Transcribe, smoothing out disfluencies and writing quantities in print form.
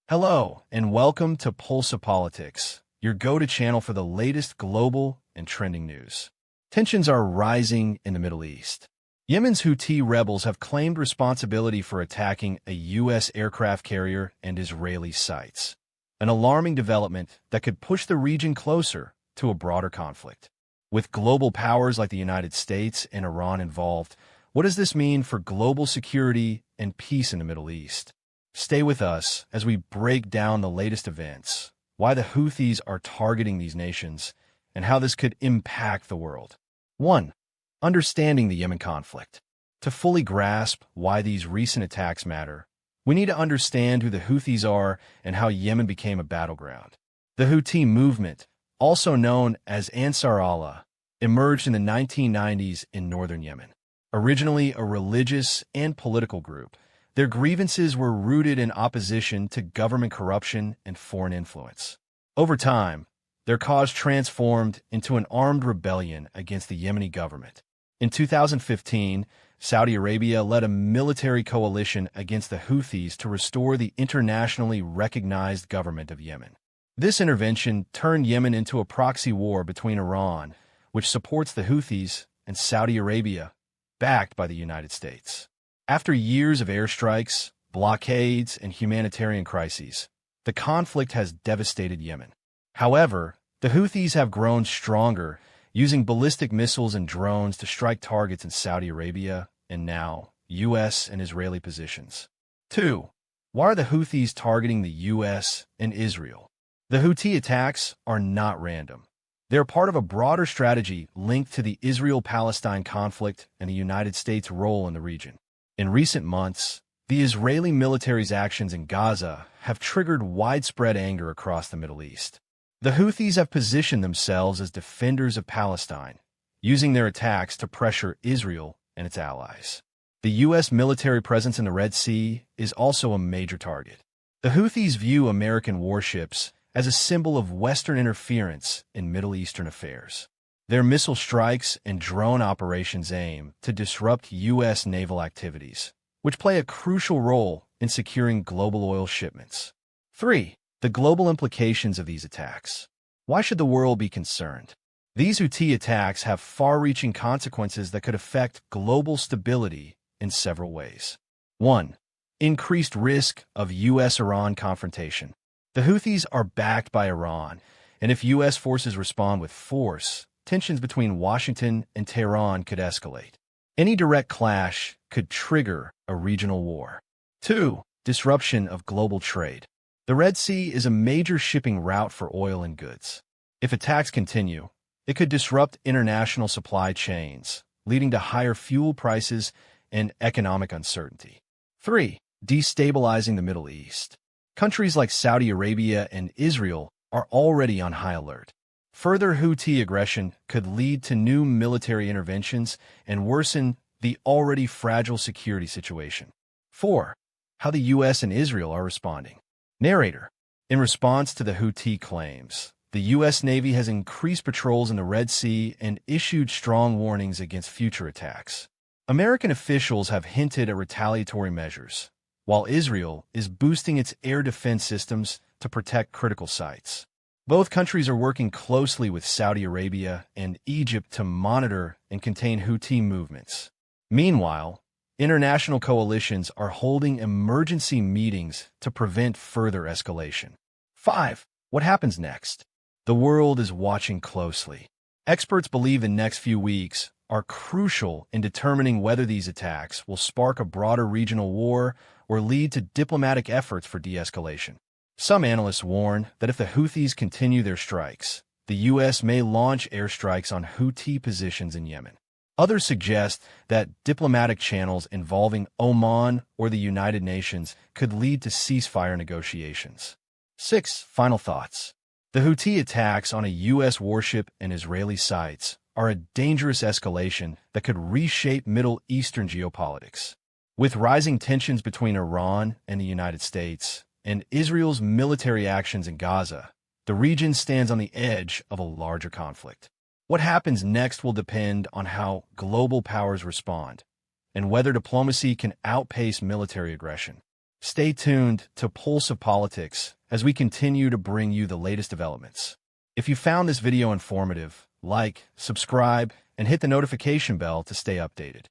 Hello, and welcome to Pulse of Politics, your go-to channel for the latest global and trending news. Tensions are rising in the Middle East. Yemen's Houthi rebels have claimed responsibility for attacking a U.S. aircraft carrier and Israeli sites, an alarming development that could push the region closer to a broader conflict. With global powers like the United States and Iran involved, what does this mean for global security and peace in the Middle East? Stay with us as we break down the latest events, why the Houthis are targeting these nations, and how this could impact the world. 1. Understanding the Yemen conflict. To fully grasp why these recent attacks matter, we need to understand who the Houthis are and how Yemen became a battleground. The Houthi movement, also known as Ansar Allah, emerged in the 1990s in northern Yemen. Originally a religious and political group, their grievances were rooted in opposition to government corruption and foreign influence. Over time, their cause transformed into an armed rebellion against the Yemeni government. In 2015, Saudi Arabia led a military coalition against the Houthis to restore the internationally recognized government of Yemen. This intervention turned Yemen into a proxy war between Iran, which supports the Houthis, and Saudi Arabia, backed by the United States. After years of airstrikes, blockades, and humanitarian crises, the conflict has devastated Yemen. However, the Houthis have grown stronger, using ballistic missiles and drones to strike targets in Saudi Arabia and now U.S. and Israeli positions. 2. Why are the Houthis targeting the U.S. and Israel? The Houthi attacks are not random. They're part of a broader strategy linked to the Israel-Palestine conflict and the United States' role in the region. In recent months, the Israeli military's actions in Gaza have triggered widespread anger across the Middle East. The Houthis have positioned themselves as defenders of Palestine, using their attacks to pressure Israel and its allies. The U.S. military presence in the Red Sea is also a major target. The Houthis view American warships as a symbol of Western interference in Middle Eastern affairs. Their missile strikes and drone operations aim to disrupt U.S. naval activities, which play a crucial role in securing global oil shipments. 3. The global implications of these attacks. Why should the world be concerned? These Houthi attacks have far-reaching consequences that could affect global stability in several ways. 1. Increased risk of U.S.-Iran confrontation. The Houthis are backed by Iran, and if U.S. forces respond with force, tensions between Washington and Tehran could escalate. Any direct clash could trigger a regional war. 2. Disruption of global trade. The Red Sea is a major shipping route for oil and goods. If attacks continue, it could disrupt international supply chains, leading to higher fuel prices and economic uncertainty. 3. Destabilizing the Middle East. Countries like Saudi Arabia and Israel are already on high alert. Further Houthi aggression could lead to new military interventions and worsen the already fragile security situation. 4. How the U.S. and Israel are responding. Narrator. In response to the Houthi claims, the U.S. Navy has increased patrols in the Red Sea and issued strong warnings against future attacks. American officials have hinted at retaliatory measures, while Israel is boosting its air defense systems to protect critical sites. Both countries are working closely with Saudi Arabia and Egypt to monitor and contain Houthi movements. Meanwhile, international coalitions are holding emergency meetings to prevent further escalation. 5. What happens next? The world is watching closely. Experts believe the next few weeks are crucial in determining whether these attacks will spark a broader regional war or lead to diplomatic efforts for de-escalation. Some analysts warn that if the Houthis continue their strikes, the U.S. may launch airstrikes on Houthi positions in Yemen. Others suggest that diplomatic channels involving Oman or the United Nations could lead to ceasefire negotiations. 6. Final thoughts. The Houthi attacks on a U.S. warship and Israeli sites are a dangerous escalation that could reshape Middle Eastern geopolitics. With rising tensions between Iran and the United States, and Israel's military actions in Gaza, the region stands on the edge of a larger conflict. What happens next will depend on how global powers respond, and whether diplomacy can outpace military aggression. Stay tuned to Pulse of Politics as we continue to bring you the latest developments. If you found this video informative, like, subscribe, and hit the notification bell to stay updated.